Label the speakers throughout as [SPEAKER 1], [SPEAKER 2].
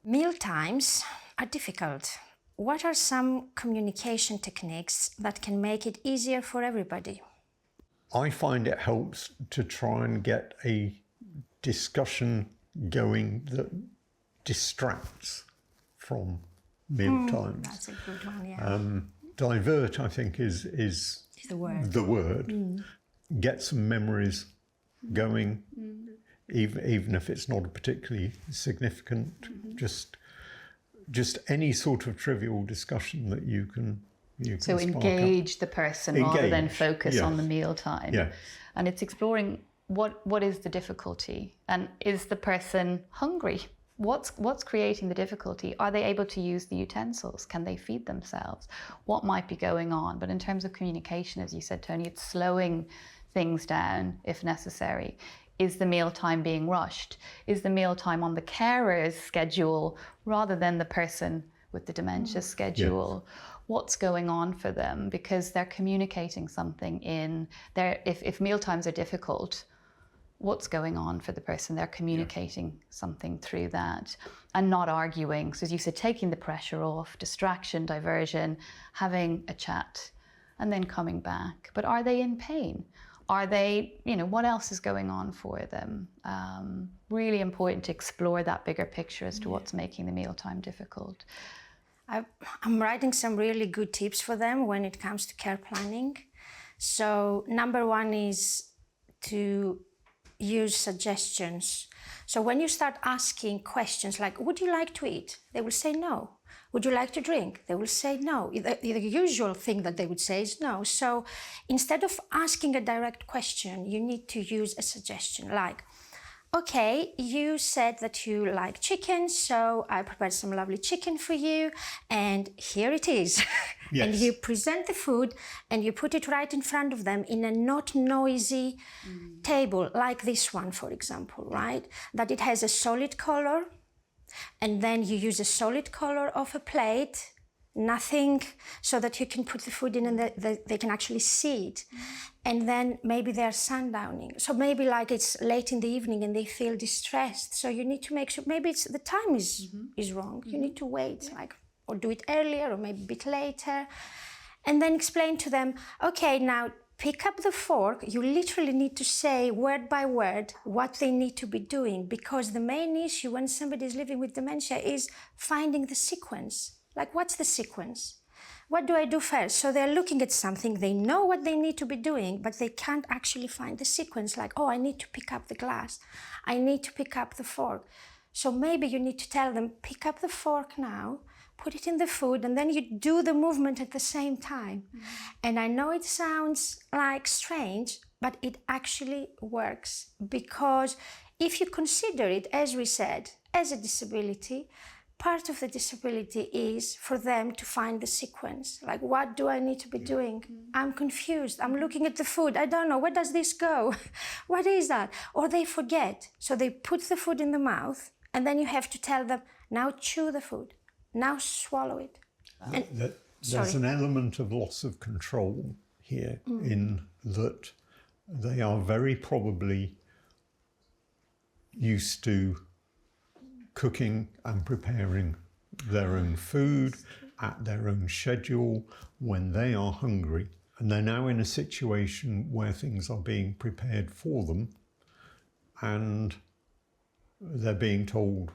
[SPEAKER 1] Meal times are difficult. What are some communication techniques that can make it easier for everybody?
[SPEAKER 2] I find it helps to try and get a discussion going that distracts from meal times.
[SPEAKER 1] That's a good one, yeah.
[SPEAKER 2] Divert, I think, is
[SPEAKER 1] The word.
[SPEAKER 2] the word. Get some memories going, even if it's not a particularly significant, just any sort of trivial discussion that you can
[SPEAKER 3] So engage the person rather than focus on the meal time.
[SPEAKER 2] Yeah.
[SPEAKER 3] And it's exploring what is the difficulty, and is the person hungry? What's creating the difficulty? Are they able to use the utensils? Can they feed themselves? What might be going on? But in terms of communication, as you said, Tony, it's slowing things down if necessary. Is the meal time being rushed? Is the meal time on the carer's schedule rather than the person with the dementia schedule?
[SPEAKER 2] Yes.
[SPEAKER 3] What's going on for them? Because they're communicating something in their, if meal times are difficult, what's going on for the person? They're communicating something through that and not arguing. So as you said, taking the pressure off, distraction, diversion, having a chat and then coming back. But are they in pain? Are they, what else is going on for them? Really important to explore that bigger picture as to what's making the mealtime difficult.
[SPEAKER 1] I'm writing some really good tips for them when it comes to care planning. So number one is to use suggestions. So when you start asking questions like, would you like to eat? They will say no. Would you like to drink? They will say no. The usual thing that they would say is no. So instead of asking a direct question, you need to use a suggestion like, okay, you said that you like chicken, so I prepared some lovely chicken for you, and here it is.
[SPEAKER 2] Yes.
[SPEAKER 1] And you present the food and you put it right in front of them in a not noisy table, like this one, for example, right? That it has a solid color, and then you use a solid color of a plate, nothing, so that you can put the food in and they can actually see it. And then maybe they're sundowning. So maybe like it's late in the evening and they feel distressed. So you need to make sure, maybe it's the time is wrong. You need to wait, or do it earlier or maybe a bit later. And then explain to them, okay, now pick up the fork. You literally need to say word by word what they need to be doing, because the main issue when somebody is living with dementia is finding the sequence. Like, what's the sequence? What do I do first? So they're looking at something, they know what they need to be doing, but they can't actually find the sequence. Like, oh, I need to pick up the glass. I need to pick up the fork. So maybe you need to tell them, pick up the fork now, put it in the food, and then you do the movement at the same time. And I know it sounds like strange, but it actually works, because if you consider it, as we said, as a disability, part of the disability is for them to find the sequence. Like, what do I need to be doing? I'm confused. I'm looking at the food. I don't know. Where does this go? What is that? Or they forget. So they put the food in the mouth, and then you have to tell them, now chew the food. Now swallow it.
[SPEAKER 2] There's an element of loss of control here in that they are very probably used to cooking and preparing their own food at their own schedule when they are hungry. And they're now in a situation where things are being prepared for them and they're being told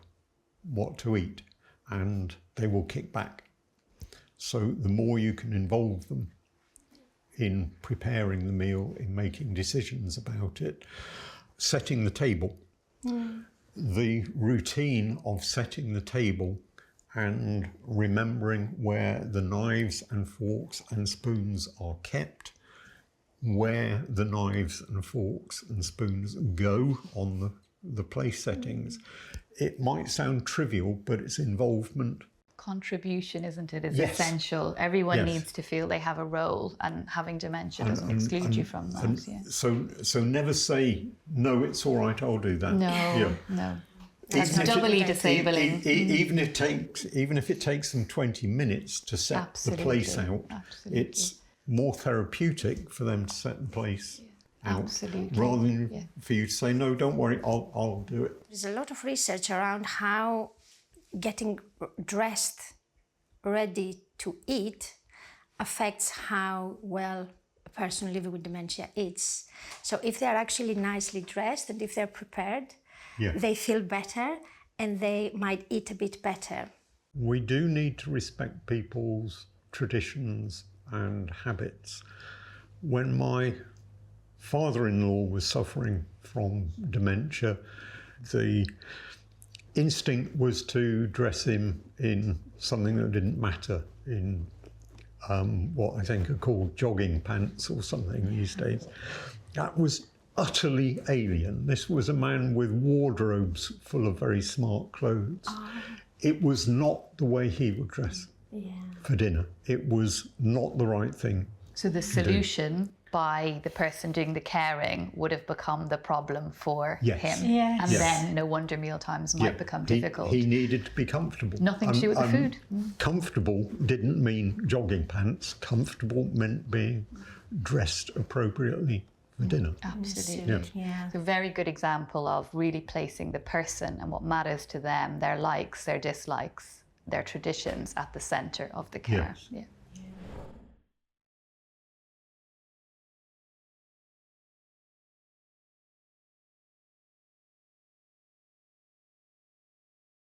[SPEAKER 2] what to eat, and they will kick back. So the more you can involve them in preparing the meal, in making decisions about it, setting the table. The routine of setting the table and remembering where the knives and forks and spoons are kept, where the knives and forks and spoons go on the place settings. It might sound trivial, but its involvement.
[SPEAKER 3] Contribution, isn't it, is
[SPEAKER 2] Yes.
[SPEAKER 3] essential. Everyone
[SPEAKER 2] Yes.
[SPEAKER 3] needs to feel they have a role, and having dementia doesn't exclude you from that.
[SPEAKER 2] So never say, no, it's all right, I'll do that.
[SPEAKER 3] No. That's
[SPEAKER 2] Even if
[SPEAKER 3] doubly
[SPEAKER 2] it-
[SPEAKER 3] disabling.
[SPEAKER 2] Even if it takes them 20 minutes to set the place out,
[SPEAKER 3] Absolutely.
[SPEAKER 2] it's more therapeutic for them to set the place out,
[SPEAKER 3] Absolutely.
[SPEAKER 2] rather than for you to say, no, don't worry, I'll do it.
[SPEAKER 1] There's a lot of research around how getting dressed, ready to eat, affects how well a person living with dementia eats. So if they're actually nicely dressed and if they're prepared, they feel better and they might eat a bit better.
[SPEAKER 2] We do need to respect people's traditions and habits. When my father-in-law was suffering from dementia, the instinct was to dress him in something that didn't matter, in what I think are called jogging pants or something these days. That was utterly alien. This was a man with wardrobes full of very smart clothes. It was not the way he would dress for dinner. It was not the right thing.
[SPEAKER 3] So the solution by the person doing the caring would have become the problem for him.
[SPEAKER 1] Yes.
[SPEAKER 3] And then no wonder mealtimes might become difficult.
[SPEAKER 2] He needed to be comfortable.
[SPEAKER 3] Nothing to do with the food.
[SPEAKER 2] Comfortable didn't mean jogging pants. Comfortable meant being dressed appropriately for dinner.
[SPEAKER 3] Absolutely.
[SPEAKER 1] Yeah.
[SPEAKER 3] It's a very good example of really placing the person and what matters to them, their likes, their dislikes, their traditions at the centre of the care.
[SPEAKER 2] Yes.
[SPEAKER 3] Yeah.